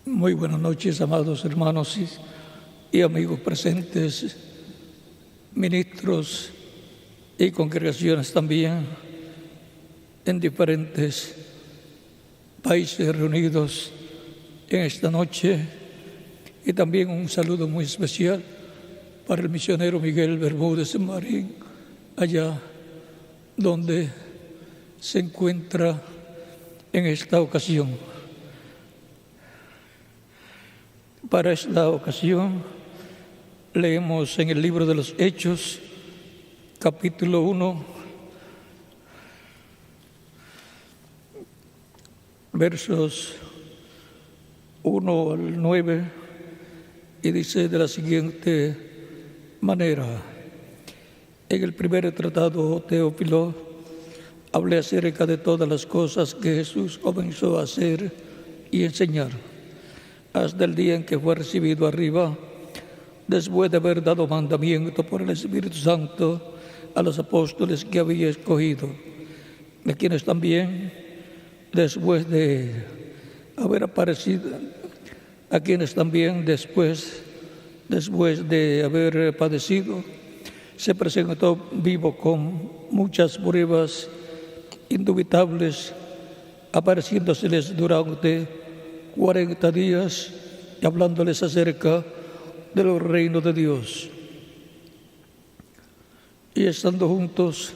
Muy buenas noches, amados hermanos y amigos presentes, ministros y congregaciones también en diferentes países reunidos en esta noche, y también un saludo muy especial para el misionero Miguel Bermúdez Marín, allá donde se encuentra en esta ocasión. Para esta ocasión leemos en el libro de los Hechos, capítulo 1, versos 1 al 9, y dice de la siguiente manera: en el primer tratado, Teófilo, hablé acerca de todas las cosas que Jesús comenzó a hacer y enseñar, hasta el día en que fue recibido arriba, después de haber dado mandamiento por el Espíritu Santo a los apóstoles que había escogido, de quienes también, después de haber padecido, se presentó vivo con muchas pruebas indubitables, apareciéndoseles durante 40 días y hablándoles acerca de los reinos de Dios. Y estando juntos,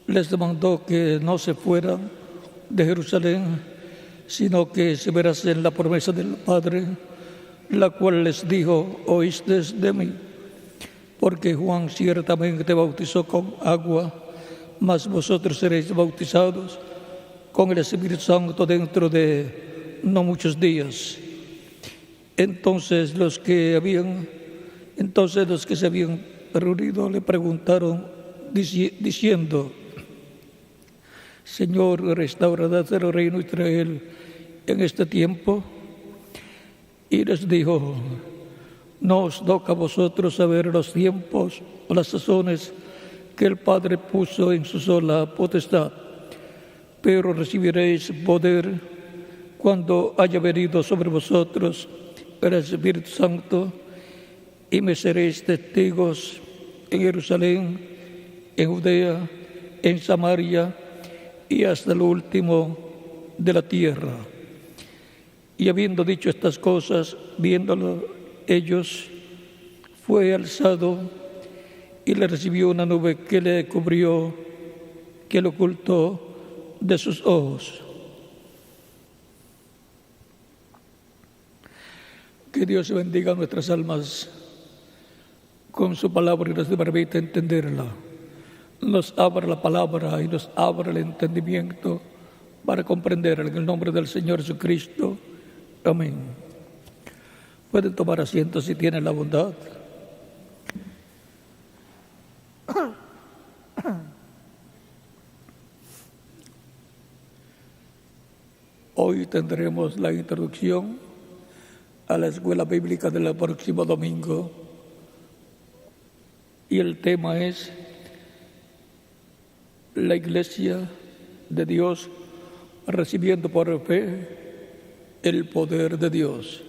les demandó que no se fueran de Jerusalén, sino que se esperasen la promesa del Padre, la cual les dijo: oísteis de mí, porque Juan ciertamente bautizó con agua, mas vosotros seréis bautizados con el Espíritu Santo dentro de no muchos días. Entonces los que se habían reunido le preguntaron diciendo: Señor, ¿restaurarás el reino de Israel en este tiempo? Y les dijo: no os toca a vosotros saber los tiempos o las sazones que el Padre puso en su sola potestad, pero recibiréis poder cuando haya venido sobre vosotros el Espíritu Santo, y me seréis testigos en Jerusalén, en Judea, en Samaria y hasta lo último de la tierra. Y habiendo dicho estas cosas, viéndolo ellos, fue alzado y le recibió una nube que le cubrió, que lo ocultó de sus ojos. Que Dios bendiga nuestras almas con su palabra y nos permita entenderla. Nos abra la palabra y nos abra el entendimiento para comprenderla, en el nombre del Señor Jesucristo. Amén. Pueden tomar asiento si tienen la bondad. Hoy tendremos la introducción a la escuela bíblica del próximo domingo, y el tema es la Iglesia de Dios recibiendo por fe el poder de Dios.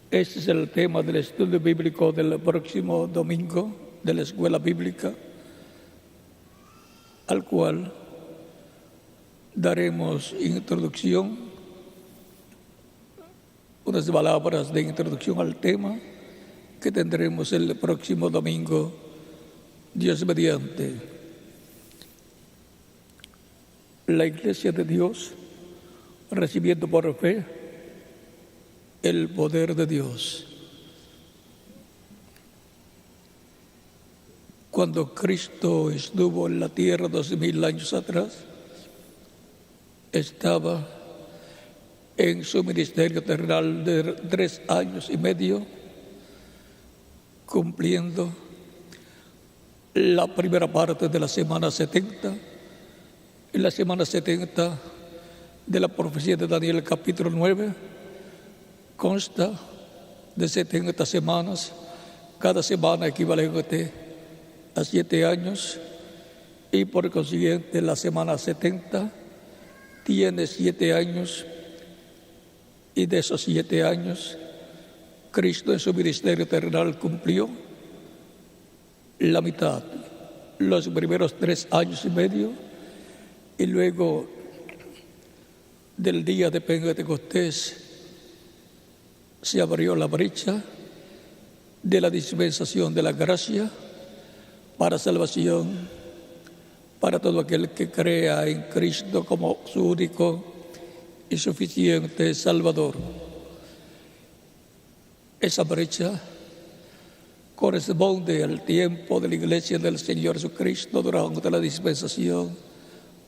Este es el tema del estudio bíblico del próximo domingo de la escuela bíblica, al cual daremos introducción, unas palabras de introducción al tema que tendremos el próximo domingo, Dios mediante. La Iglesia de Dios recibiendo por fe el poder de Dios. Cuando Cristo estuvo en la tierra 2000 años atrás, estaba en su ministerio terrenal de 3 años y medio, cumpliendo la primera parte de la semana 70. En la semana 70 de la profecía de Daniel, capítulo 9, consta de 70 semanas, cada semana equivalente a 7 años, y por consiguiente la semana 70 tiene 7 años, y de esos 7 años Cristo en su ministerio terrenal cumplió la mitad, los primeros 3 años y medio, y luego del día de Pentecostés se abrió la brecha de la dispensación de la gracia para salvación para todo aquel que crea en Cristo como su único y suficiente Salvador. Esa brecha corresponde al tiempo de la Iglesia del Señor Jesucristo durante la dispensación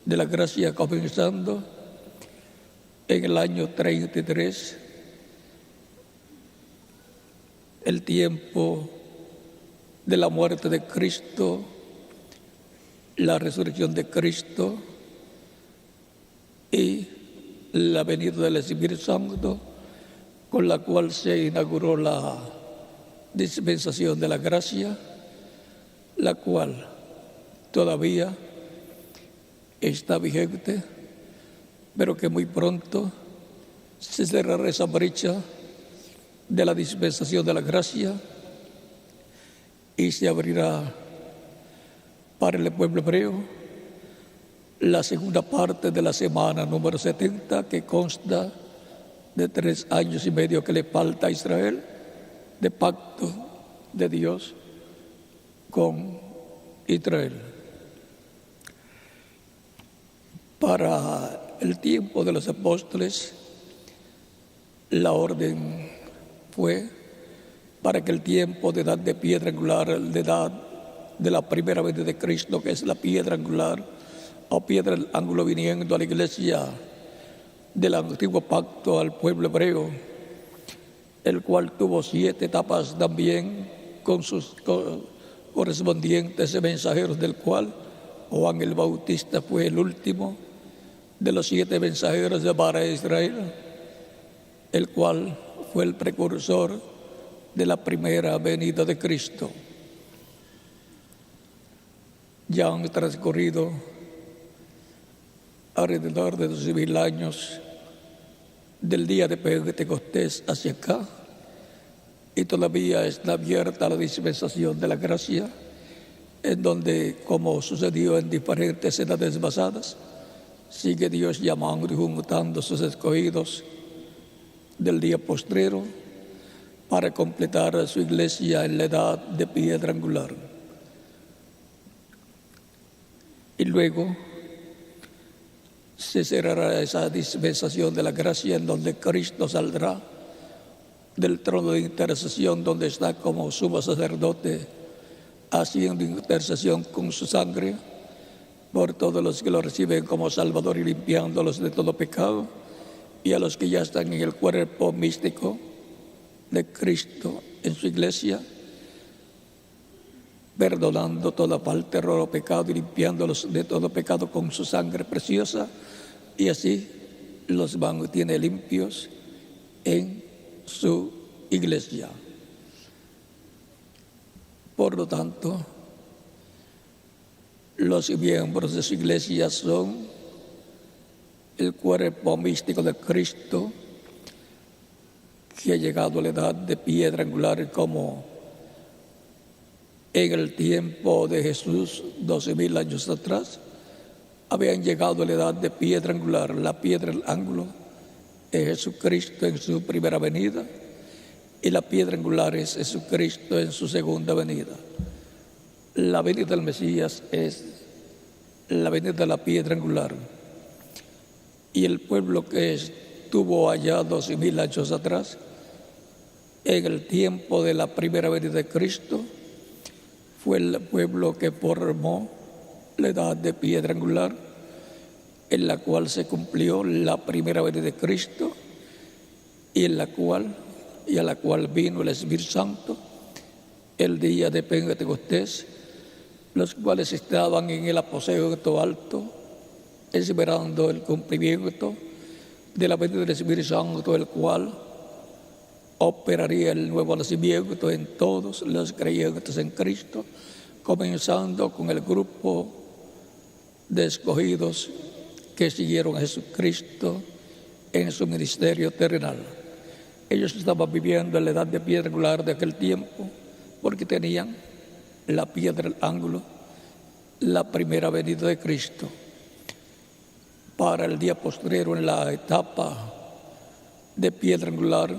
de la gracia, comenzando en el año 33, el tiempo de la muerte de Cristo, la resurrección de Cristo y la venida del Espíritu Santo, con la cual se inauguró la dispensación de la gracia, la cual todavía está vigente, pero que muy pronto se cerrará esa brecha de la dispensación de la gracia y se abrirá para el pueblo hebreo la segunda parte de la semana número 70, que consta de 3 años y medio que le falta a Israel de pacto de Dios con Israel. Para el tiempo de los apóstoles, la orden fue para que el tiempo de edad de piedra angular, de edad de la primera venida de Cristo, que es la piedra angular o piedra del ángulo viniendo a la iglesia del antiguo pacto al pueblo hebreo, el cual tuvo 7 etapas también con sus correspondientes mensajeros, del cual Juan el Bautista fue el último de los 7 mensajeros de para Israel, el cual fue el precursor de la primera venida de Cristo. Ya han transcurrido alrededor de 2000 años del día de Pentecostés hacia acá, y todavía está abierta la dispensación de la gracia, en donde, como sucedió en diferentes edades pasadas, sigue Dios llamando y juntando a sus escogidos del día postrero para completar su iglesia en la edad de piedra angular. Y luego se cerrará esa dispensación de la gracia, en donde Cristo saldrá del trono de intercesión, donde está como sumo sacerdote, haciendo intercesión con su sangre por todos los que lo reciben como Salvador y limpiándolos de todo pecado, y a los que ya están en el cuerpo místico de Cristo en su iglesia, perdonando toda falta, error o pecado y limpiándolos de todo pecado con su sangre preciosa, y así los mantiene limpios en su iglesia. Por lo tanto, los miembros de su iglesia son el cuerpo místico de Cristo, que ha llegado a la edad de piedra angular, como en el tiempo de Jesús, 12,000 años atrás, habían llegado a la edad de piedra angular. La piedra del ángulo es Jesucristo en su primera venida, y la piedra angular es Jesucristo en su segunda venida. La venida del Mesías es la venida de la piedra angular, y el pueblo que estuvo allá 12,000 años atrás, en el tiempo de la primera venida de Cristo, fue el pueblo que formó la edad de piedra angular, en la cual se cumplió la primera venida de Cristo, y a la cual vino el Espíritu Santo el día de Pentecostés, los cuales estaban en el aposento alto, esperando el cumplimiento de la venida del Espíritu Santo, el cual operaría el nuevo nacimiento en todos los creyentes en Cristo, comenzando con el grupo de escogidos que siguieron a Jesucristo en su ministerio terrenal. Ellos estaban viviendo en la edad de piedra angular de aquel tiempo porque tenían la piedra del ángulo, la primera venida de Cristo. Para el día postrero, en la etapa de piedra angular,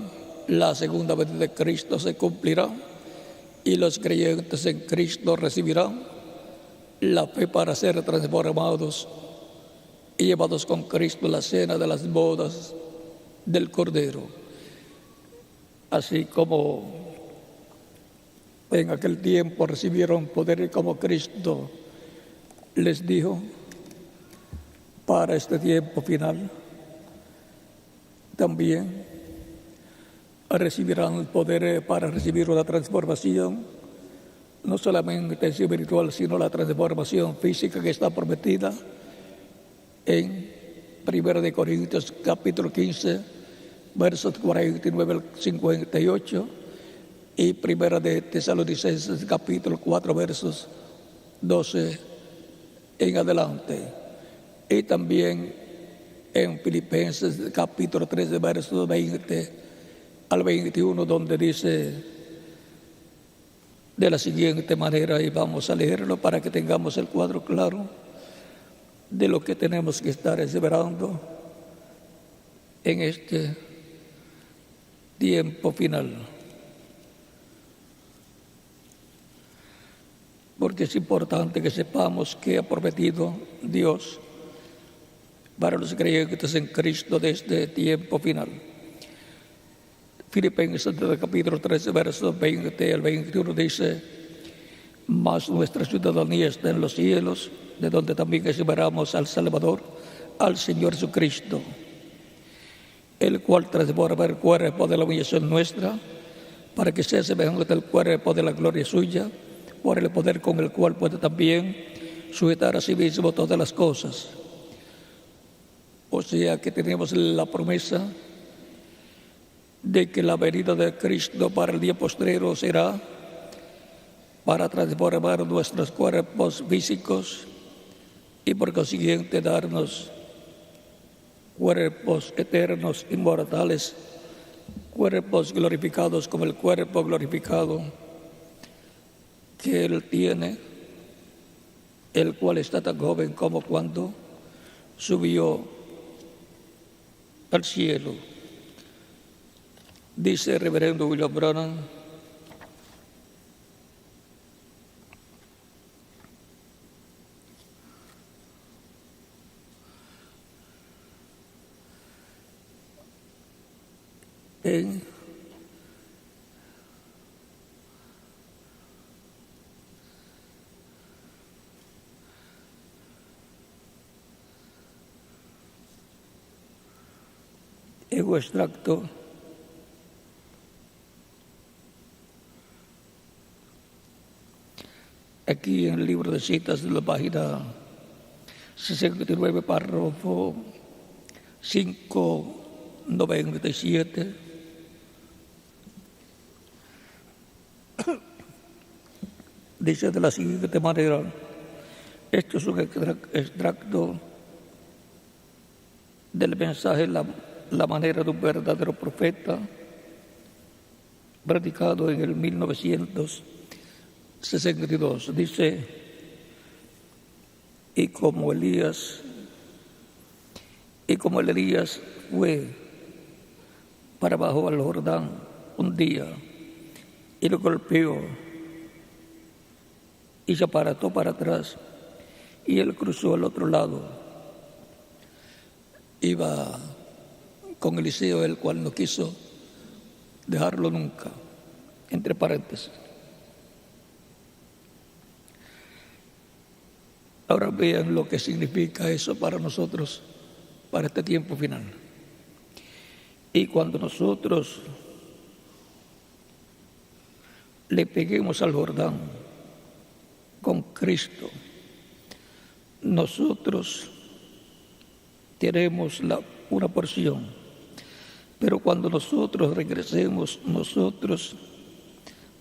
la segunda venida de Cristo se cumplirá y los creyentes en Cristo recibirán la fe para ser transformados y llevados con Cristo a la cena de las bodas del Cordero. Así como en aquel tiempo recibieron poder como Cristo les dijo, para este tiempo final también recibirán el poder para recibir una transformación, no solamente espiritual, sino la transformación física que está prometida en 1 Corintios capítulo 15, versos 49 al 58, y 1 Tesalonicenses capítulo 4, versos 12 en adelante. Y también en Filipenses capítulo 13, versos 20 al 21, donde dice de la siguiente manera, y vamos a leerlo para que tengamos el cuadro claro de lo que tenemos que estar esperando en este tiempo final. Porque es importante que sepamos que ha prometido Dios para los creyentes en Cristo de este tiempo final. Filipenses capítulo 13, versos 20 al 21 dice: mas nuestra ciudadanía está en los cielos, de donde también esperamos al Salvador, al Señor Jesucristo, el cual transforma el cuerpo de la humillación nuestra, para que sea semejante al cuerpo de la gloria suya, por el poder con el cual puede también sujetar a sí mismo todas las cosas. O sea que tenemos la promesa de que la venida de Cristo para el día postrero será para transformar nuestros cuerpos físicos y por consiguiente darnos cuerpos eternos, inmortales, cuerpos glorificados como el cuerpo glorificado que Él tiene, el cual está tan joven como cuando subió al cielo. Dice el reverendo William Branham: en un extracto aquí en el libro de citas de la página 69, párrafo 597, dice de la siguiente manera. Esto es un extracto del mensaje La manera de un verdadero profeta, predicado en el 1962. Dice: y como Elías fue para abajo al Jordán un día y lo golpeó y se apartó para atrás y él cruzó al otro lado, iba con Eliseo, el cual no quiso dejarlo nunca, entre paréntesis. Ahora vean lo que significa eso para nosotros, para este tiempo final. Y cuando nosotros le peguemos al Jordán con Cristo, nosotros tenemos una porción. Pero cuando nosotros regresemos, nosotros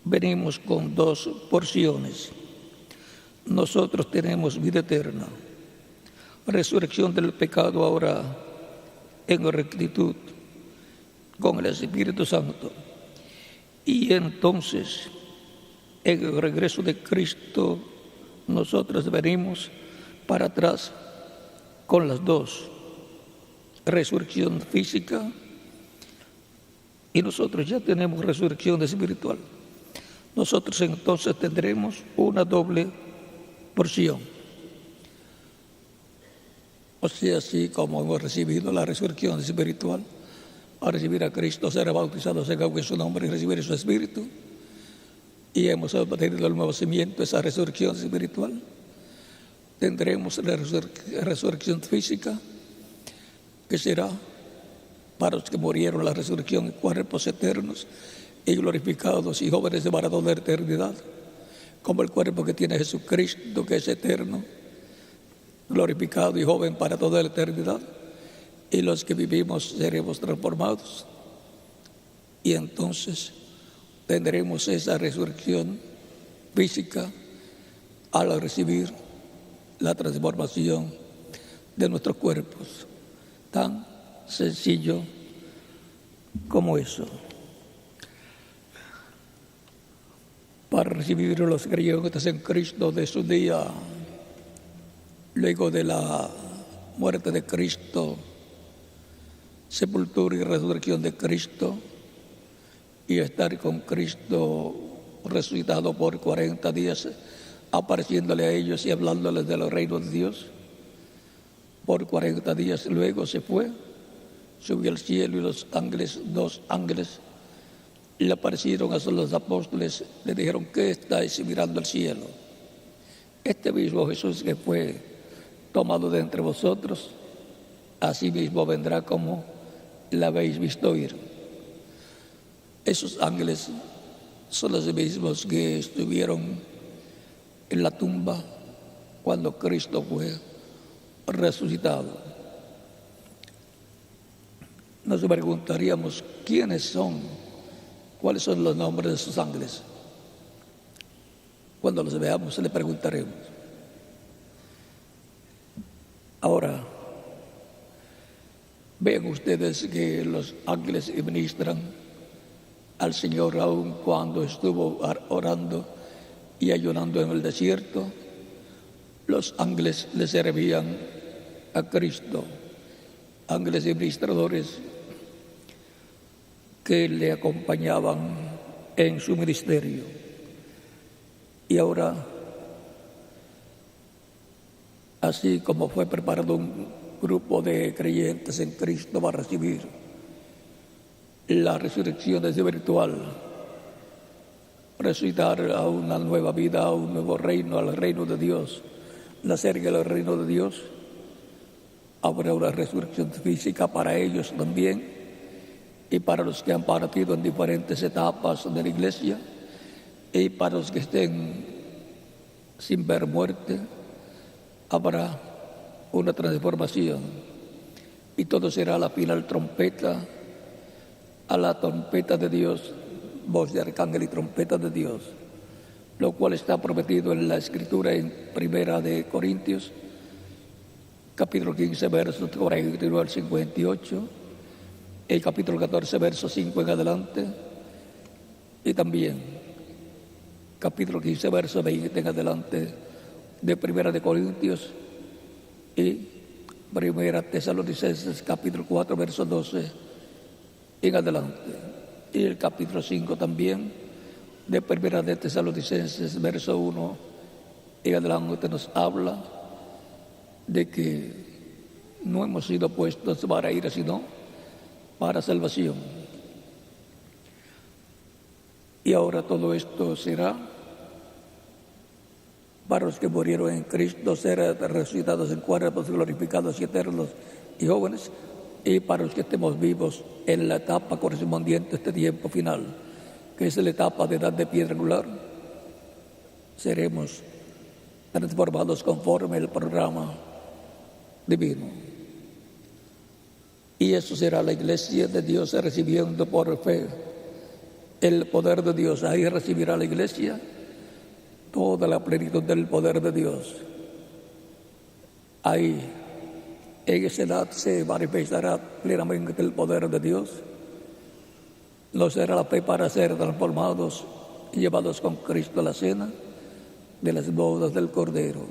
venimos con 2 porciones. Nosotros tenemos vida eterna resurrección del pecado ahora en rectitud con el Espíritu Santo. Y entonces, en el regreso de Cristo, nosotros venimos para atrás con las dos, resurrección física, y nosotros ya tenemos resurrección espiritual. Nosotros entonces tendremos una doble porción. O sea, así como hemos recibido la resurrección espiritual, a recibir a Cristo, ser bautizados en su nombre y recibir su Espíritu, y hemos obtenido el nuevo nacimiento, esa resurrección espiritual, tendremos la resurrección física, que será para los que murieron, la resurrección en cuerpos eternos y glorificados y jóvenes de para toda la eternidad, como el cuerpo que tiene Jesucristo, que es eterno, glorificado y joven para toda la eternidad, y los que vivimos seremos transformados, y entonces tendremos esa resurrección física al recibir la transformación de nuestros cuerpos. Tan sencillo como eso. Para recibir los creyentes en Cristo de su día, luego de la muerte de Cristo, sepultura y resurrección de Cristo, y estar con Cristo resucitado por 40 días, apareciéndole a ellos y hablándoles del reino de Dios. Por 40 días luego se fue, subió al cielo, y los ángeles, 2 ángeles, le aparecieron a los apóstoles, le dijeron: ¿qué estáis mirando al cielo? Este mismo Jesús que fue tomado de entre vosotros, así mismo vendrá como la habéis visto ir. Esos ángeles son los mismos que estuvieron en la tumba cuando Cristo fue resucitado. Nos preguntaríamos: ¿quiénes son? ¿Cuáles son los nombres de esos ángeles? Cuando los veamos le preguntaremos. Ahora, ven ustedes que los ángeles ministran al Señor aun cuando estuvo orando y ayunando en el desierto. Los ángeles le servían a Cristo, ángeles administradores que le acompañaban en su ministerio. Y ahora, así como fue preparado un grupo de creyentes en Cristo para recibir la resurrección espiritual, resucitar a una nueva vida, a un nuevo reino, al reino de Dios, nacer en el reino de Dios, habrá una resurrección física para ellos también, y para los que han partido en diferentes etapas de la iglesia, y para los que estén sin ver muerte, habrá una transformación, y todo será a la final trompeta, a la trompeta de Dios, voz de arcángel y trompeta de Dios, lo cual está prometido en la Escritura en 1 de Corintios, capítulo 15, versos 49 al 58, el capítulo 14, verso 5 en adelante, y también capítulo 15, verso 20 en adelante de 1 de Corintios, y 1 Tesalonicenses, capítulo 4, verso 12 en adelante, y el capítulo 5 también de 1 de Tesalonicenses, verso 1 en adelante, nos habla de que no hemos sido puestos para ira, sino para salvación. Y ahora todo esto será para los que murieron en Cristo, ser resucitados en cuerpos glorificados y eternos y jóvenes, y para los que estemos vivos en la etapa correspondiente a este tiempo final, que es la etapa de edad de piedra angular, seremos transformados conforme el programa divino. Y eso será la iglesia de Dios recibiendo por fe el poder de Dios. Ahí recibirá la iglesia toda la plenitud del poder de Dios. Ahí En esa edad se manifestará plenamente el poder de Dios. No será la fe para ser transformados y llevados con Cristo a la cena de las bodas del Cordero.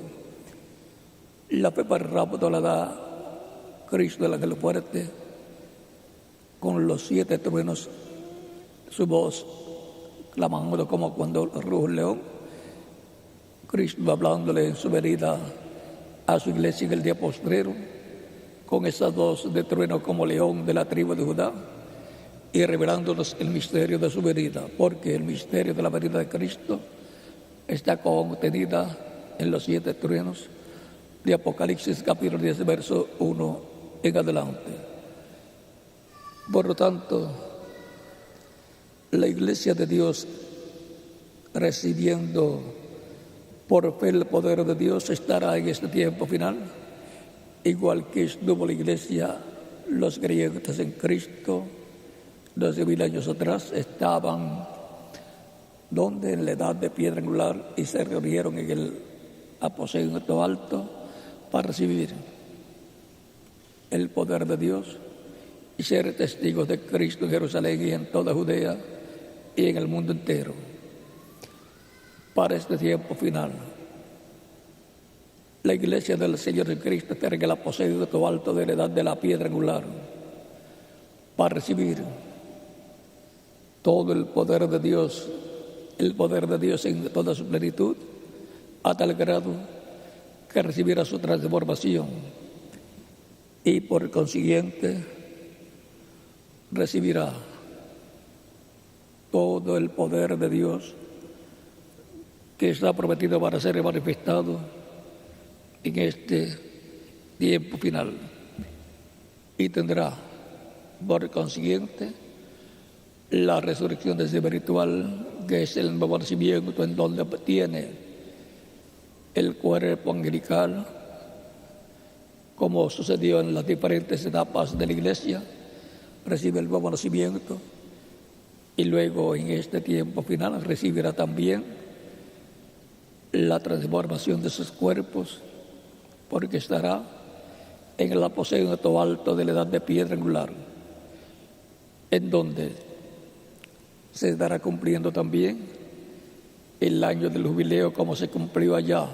La fe para el rapto la da Cristo, el ángel fuerte, con los 7 truenos, su voz clamando como cuando ruge un león. Cristo hablándole en su venida a su iglesia en el día postrero, con esa voz de trueno como león de la tribu de Judá, y revelándonos el misterio de su venida, porque el misterio de la venida de Cristo está contenida en los 7 truenos de Apocalipsis capítulo 10, verso 1 en adelante. Por lo tanto, la iglesia de Dios, recibiendo por fe el poder de Dios, estará en este tiempo final, igual que estuvo la iglesia, los creyentes en Cristo 12,000 años atrás, estaban donde en la edad de piedra angular y se reunieron en el aposento alto para recibir el poder de Dios y ser testigos de Cristo en Jerusalén y en toda Judea y en el mundo entero. Para este tiempo final, la iglesia del Señor Jesucristo estará en el aposento alto de la edad de la piedra angular para recibir todo el poder de Dios en toda su plenitud, a tal grado que recibirá su transformación y por consiguiente recibirá todo el poder de Dios que está prometido para ser manifestado en este tiempo final, y tendrá por consiguiente la resurrección espiritual, que es el nuevo nacimiento, en donde tiene el cuerpo angelical, como sucedió en las diferentes etapas de la iglesia. Recibe el nuevo nacimiento y luego en este tiempo final recibirá también la transformación de sus cuerpos, porque estará en el aposento alto de la edad de piedra angular, en donde se estará cumpliendo también el año del jubileo, como se cumplió allá,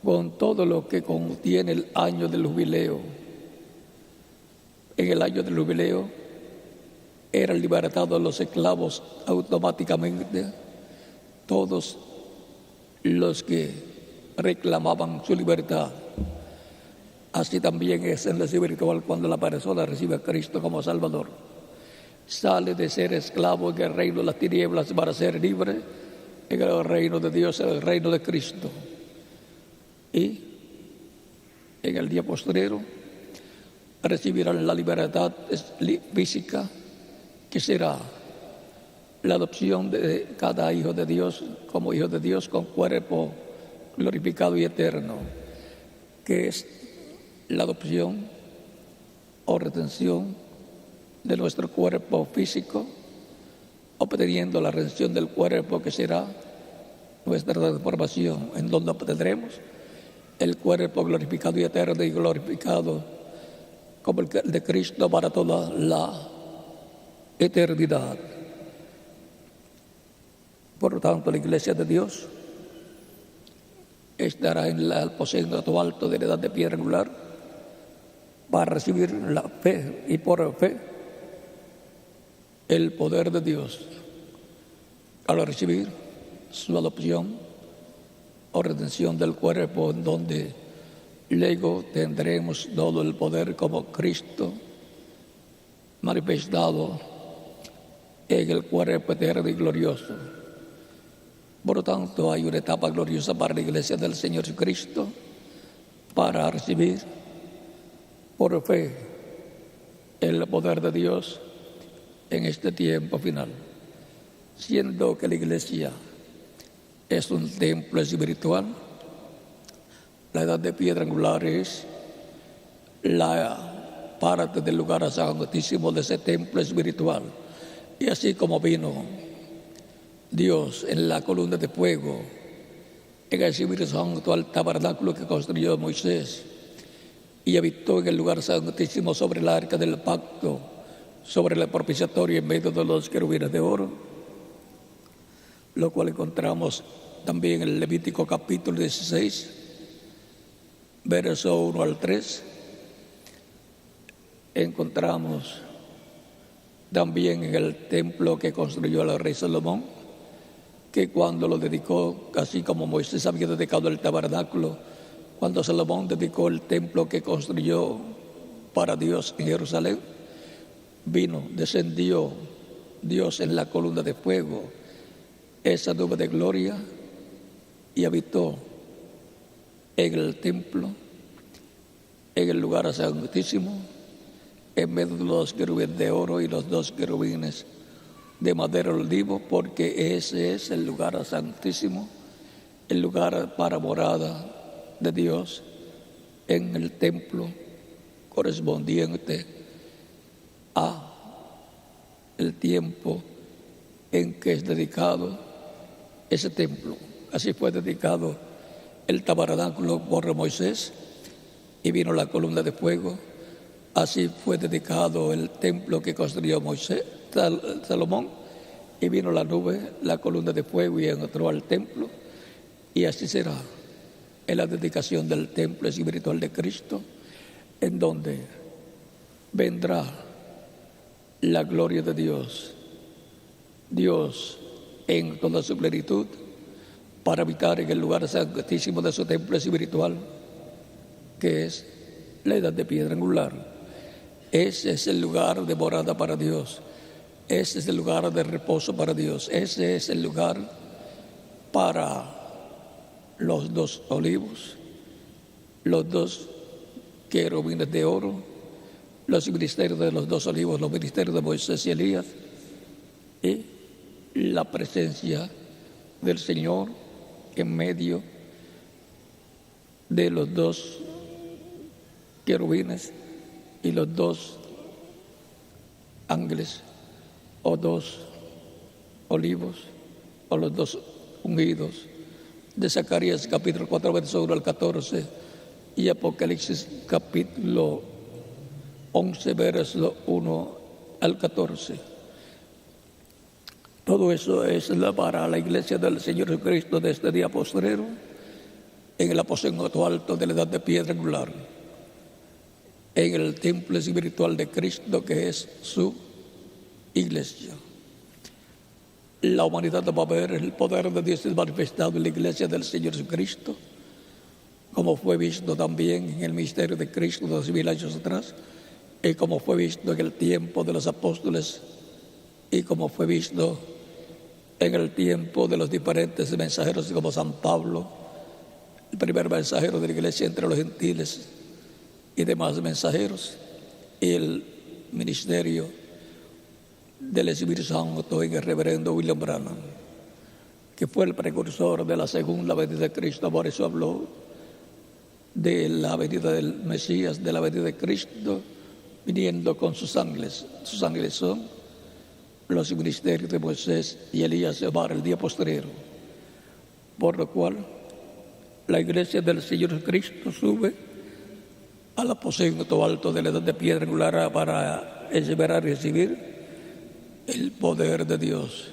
con todo lo que contiene el año del jubileo. En el año del jubileo eran libertados los esclavos automáticamente, todos los que reclamaban su libertad. Así también es en la espiritual, cuando la persona recibe a Cristo como Salvador. Sale de ser esclavo en el reino de las tinieblas para ser libre en el reino de Dios, en el reino de Cristo. Y en el día postrero recibirán la libertad física, que será la adopción de cada hijo de Dios como hijo de Dios, con cuerpo glorificado y eterno, que es la adopción o retención de nuestro cuerpo físico, obteniendo la redención del cuerpo, que será nuestra transformación, en donde obtendremos el cuerpo glorificado y eterno, y glorificado como el de Cristo para toda la eternidad. Por lo tanto, la iglesia de Dios estará en el aposento alto de la edad de piedra angular para recibir la fe, y por fe el poder de Dios, al recibir su adopción o redención del cuerpo, en donde luego tendremos todo el poder como Cristo manifestado en el cuerpo eterno y glorioso. Por lo tanto, hay una etapa gloriosa para la iglesia del Señor Jesucristo, para recibir por fe el poder de Dios en este tiempo final, siendo que la iglesia es un templo espiritual. La edad de piedra angular es la parte del lugar santísimo de ese templo espiritual. Y así como vino Dios en la columna de fuego en el Espíritu Santo al tabernáculo que construyó Moisés, y habitó en el lugar santísimo sobre el arca del pacto, sobre el propiciatorio en medio de los querubines de oro, lo cual encontramos también en el Levítico capítulo 16, verso 1 al 3. Encontramos también en el templo que construyó el rey Salomón, que cuando lo dedicó, así como Moisés había dedicado el tabernáculo, cuando Salomón dedicó el templo que construyó para Dios en Jerusalén, descendió Dios en la columna de fuego, esa nube de gloria, y habitó en el templo, en el lugar santísimo, en medio de los querubines de oro y los dos querubines de madera olivo, porque ese es el lugar santísimo, el lugar para morada de Dios en el templo correspondiente a el tiempo en que es dedicado ese templo. Así fue dedicado el tabernáculo por Moisés y vino la columna de fuego. Así fue dedicado el templo que construyó Salomón, y vino la nube, la columna de fuego, y entró al templo. Y así será en la dedicación del templo espiritual de Cristo, en donde vendrá la gloria de Dios, Dios en toda su plenitud, para habitar en el lugar santísimo de su templo espiritual, que es la edad de piedra angular. Ese es el lugar de morada para Dios. Ese es el lugar de reposo para Dios. Ese es el lugar para los dos olivos, los dos querubines de oro, los ministerios de los dos olivos, los ministerios de Moisés y Elías, y la presencia del Señor en medio de los dos querubines y los dos ángeles, o dos olivos, o los dos ungidos, de Zacarías capítulo 4, verso 1 al 14, y Apocalipsis capítulo 11, verso 1 al 14. Todo eso es para la iglesia del Señor Jesucristo de este día postrero, en el aposento alto de la edad de piedra angular, en el templo espiritual de Cristo, que es su iglesia. La humanidad va a ver el poder de Dios manifestado en la iglesia del Señor Jesucristo, como fue visto también en el misterio de Cristo 2000 años atrás, y como fue visto en el tiempo de los apóstoles, y como fue visto en el tiempo de los diferentes mensajeros como San Pablo, el primer mensajero de la iglesia entre los gentiles y demás mensajeros, y el ministerio del Espíritu Santo en el reverendo William Branham, que fue el precursor de la segunda venida de Cristo. Por eso habló de la venida del Mesías, de la venida de Cristo, viniendo con sus ángeles. Sus ángeles son los ministerios de Moisés y Elías para el día postrero. Por lo cual, la iglesia del Señor Cristo sube al aposento alto de la edad de piedra angular para esperar y recibir el poder de Dios,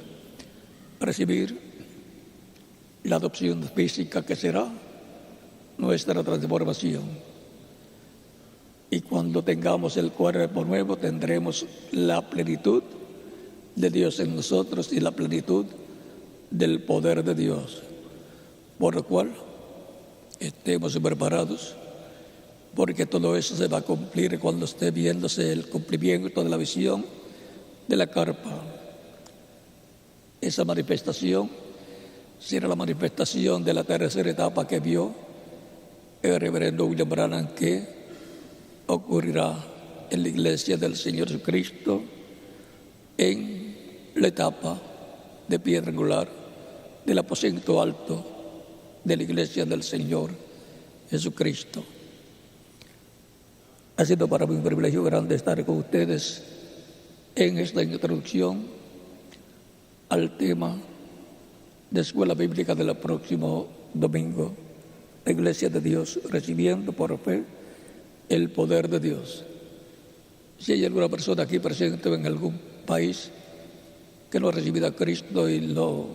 recibir la adopción física, que será nuestra transformación. Y cuando tengamos el cuerpo nuevo, tendremos la plenitud de Dios en nosotros y la plenitud del poder de Dios. Por lo cual, estemos preparados, porque todo eso se va a cumplir cuando esté viéndose el cumplimiento de la visión de la carpa. Esa manifestación será la manifestación de la tercera etapa que vio el reverendo William Branham, que ocurrirá en la iglesia del Señor Jesucristo en la etapa de piedra angular del aposento alto de la iglesia del Señor Jesucristo. Ha sido para mí un privilegio grande estar con ustedes en esta introducción al tema de Escuela Bíblica del próximo domingo, la Iglesia de Dios recibiendo por fe el poder de Dios. Si hay alguna persona aquí presente en algún país que no ha recibido a Cristo y lo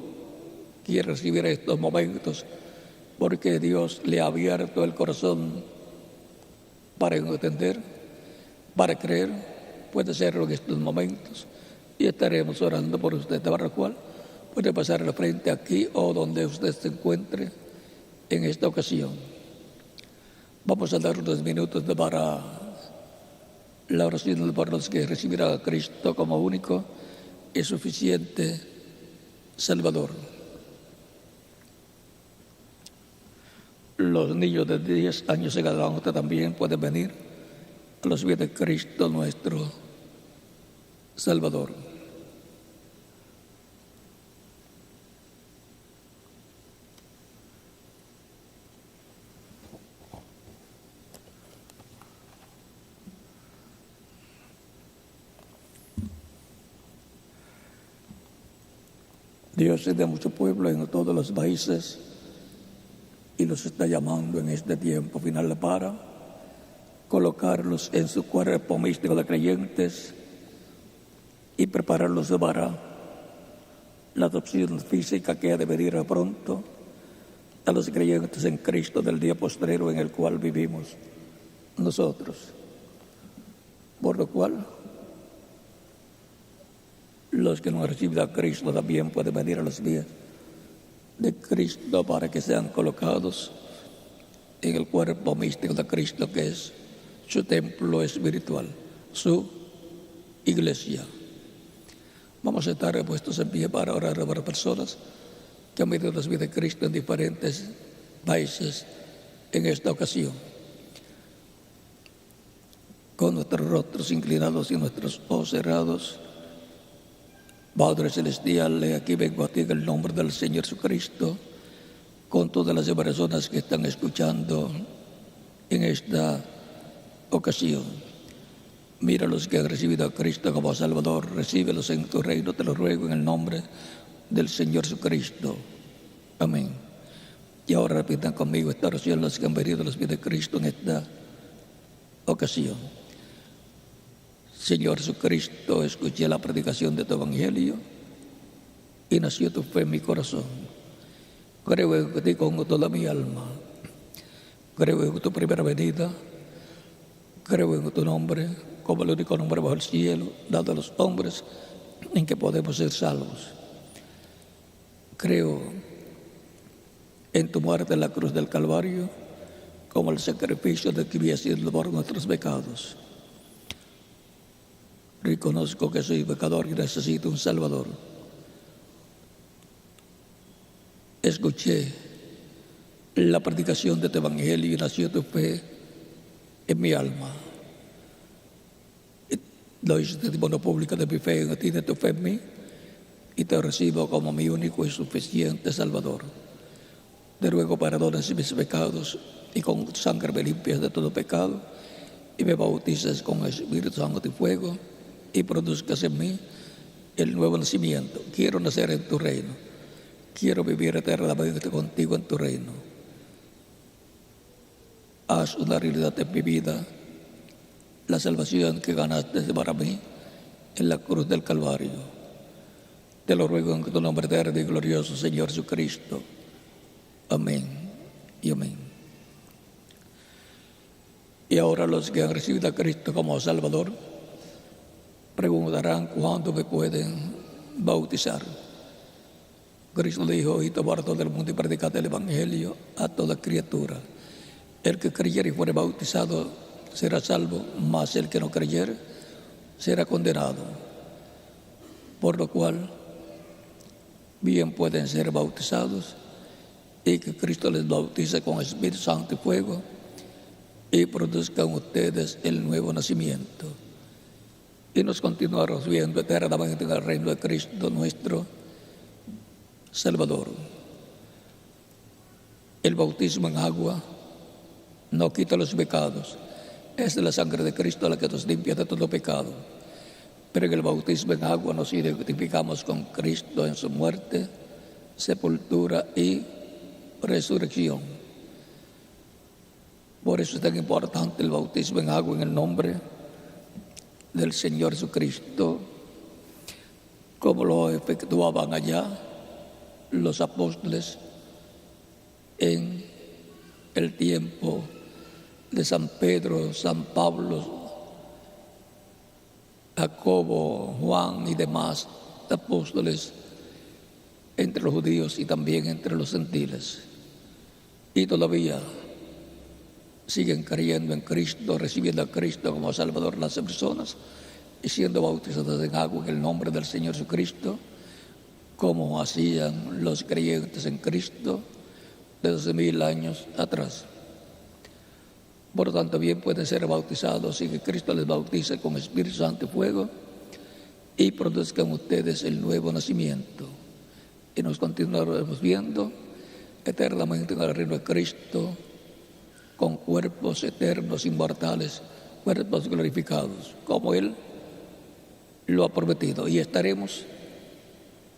quiere recibir en estos momentos, porque Dios le ha abierto el corazón para entender, para creer, puede hacerlo en estos momentos y estaremos orando por usted, para lo cual puede pasar al frente aquí o donde usted se encuentre en esta ocasión. Vamos a dar unos minutos para la oración por los que recibirán a Cristo como único y suficiente Salvador. Los niños de 10 años en adelante también pueden venir a los pies de Cristo nuestro Salvador. Dios es de mucho pueblo en todos los países y los está llamando en este tiempo final para colocarlos en su cuerpo místico de creyentes y prepararlos para la adopción física que ha de venir pronto a los creyentes en Cristo del día postrero en el cual vivimos nosotros. Por lo cual, los que no han recibido a Cristo también pueden venir a los pies de Cristo para que sean colocados en el cuerpo místico de Cristo, que es su templo espiritual, su iglesia. Vamos a estar puestos en pie para orar por personas que han venido a los pies de Cristo en diferentes países en esta ocasión. Con nuestros rostros inclinados y nuestros ojos cerrados, Padre Celestial, aquí vengo a ti en el nombre del Señor Jesucristo, con todas las personas que están escuchando en esta ocasión. Mira a los que han recibido a Cristo como Salvador, recíbelos en tu reino, te lo ruego en el nombre del Señor Jesucristo. Amén. Y ahora repitan conmigo esta oración los que han venido a los pies de Cristo en esta ocasión. Señor Jesucristo, escuché la predicación de tu Evangelio y nació tu fe en mi corazón. Creo en ti con toda mi alma. Creo en tu primera venida. Creo en tu nombre como el único nombre bajo el cielo dado a los hombres en que podemos ser salvos. Creo en tu muerte en la cruz del Calvario como el sacrificio de que había sido por nuestros pecados. Reconozco que soy pecador y necesito un Salvador. Escuché la predicación de tu Evangelio y nació tu fe en mi alma. Doy testimonio público de mi fe en ti, de tu fe en mí, y te recibo como mi único y suficiente Salvador. Te ruego perdones mis pecados y con sangre me limpias de todo pecado y me bautices con el Espíritu Santo y fuego y produzcas en mí el nuevo nacimiento. Quiero nacer en tu reino. Quiero vivir eternamente contigo en tu reino. Haz una realidad en mi vida la salvación que ganaste para mí en la cruz del Calvario. Te lo ruego en tu nombre eterno y glorioso, Señor Jesucristo. Amén y amén. Y ahora los que han recibido a Cristo como Salvador preguntarán cuándo me pueden bautizar. Cristo dijo: y tomar todo el mundo y predicar el Evangelio a toda criatura. El que creyere y fuere bautizado será salvo, mas el que no creyere será condenado. Por lo cual, bien pueden ser bautizados y que Cristo les bautice con Espíritu Santo y fuego y produzcan ustedes el nuevo nacimiento. Y nos continuaremos viendo eternamente en el reino de Cristo nuestro Salvador. El bautismo en agua no quita los pecados. Es la sangre de Cristo la que nos limpia de todo pecado. Pero en el bautismo en agua nos identificamos con Cristo en su muerte, sepultura y resurrección. Por eso es tan importante el bautismo en agua en el nombre del Señor Jesucristo, como lo efectuaban allá los apóstoles en el tiempo de San Pedro, San Pablo, Jacobo, Juan y demás apóstoles entre los judíos y también entre los gentiles. Y todavía siguen creyendo en Cristo, recibiendo a Cristo como Salvador de las personas y siendo bautizados en agua en el nombre del Señor Jesucristo, como hacían los creyentes en Cristo de 2000 años atrás. Por lo tanto, bien pueden ser bautizados y que Cristo les bautice con Espíritu Santo y fuego y produzcan ustedes el nuevo nacimiento. Y nos continuaremos viendo eternamente en el reino de Cristo con cuerpos eternos, inmortales, cuerpos glorificados, como Él lo ha prometido. Y estaremos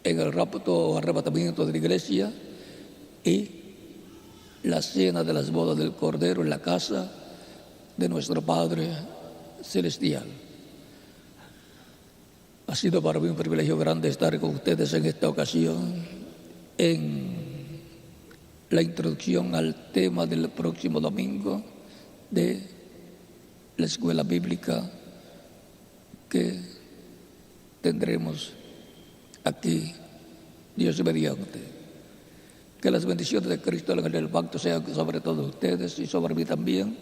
en el rapto o arrebatamiento de la iglesia y la cena de las bodas del Cordero en la casa de nuestro Padre Celestial. Ha sido para mí un privilegio grande estar con ustedes en esta ocasión en la introducción al tema del próximo domingo de la escuela bíblica que tendremos aquí, Dios mediante. Que las bendiciones de Cristo en el pacto sean sobre todos ustedes y sobre mí también.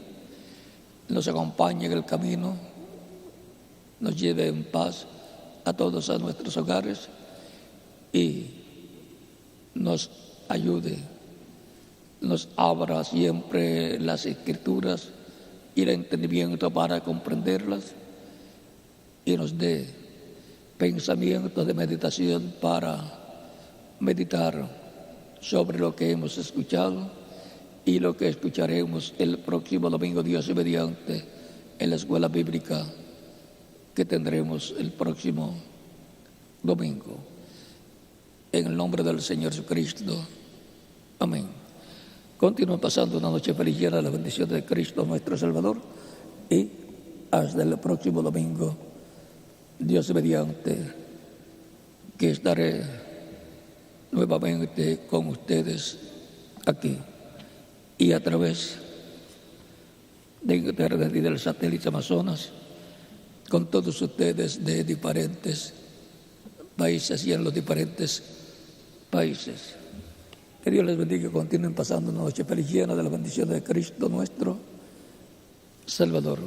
Nos acompañe en el camino, nos lleve en paz a todos a nuestros hogares y nos ayude, nos abra siempre las Escrituras y el entendimiento para comprenderlas y nos dé pensamientos de meditación para meditar sobre lo que hemos escuchado y lo que escucharemos el próximo domingo, Dios mediante, en la escuela bíblica que tendremos el próximo domingo. En el nombre del Señor Jesucristo. Amén. Continúen pasando una noche feliz llena de la bendición de Cristo nuestro Salvador y hasta el próximo domingo, Dios mediante, que estaré nuevamente con ustedes aquí y a través de Internet y del satélite Amazonas, con todos ustedes de diferentes países y en los diferentes países. Que Dios les bendiga y continúen pasando una noche feliz llena de la bendición de Cristo nuestro Salvador.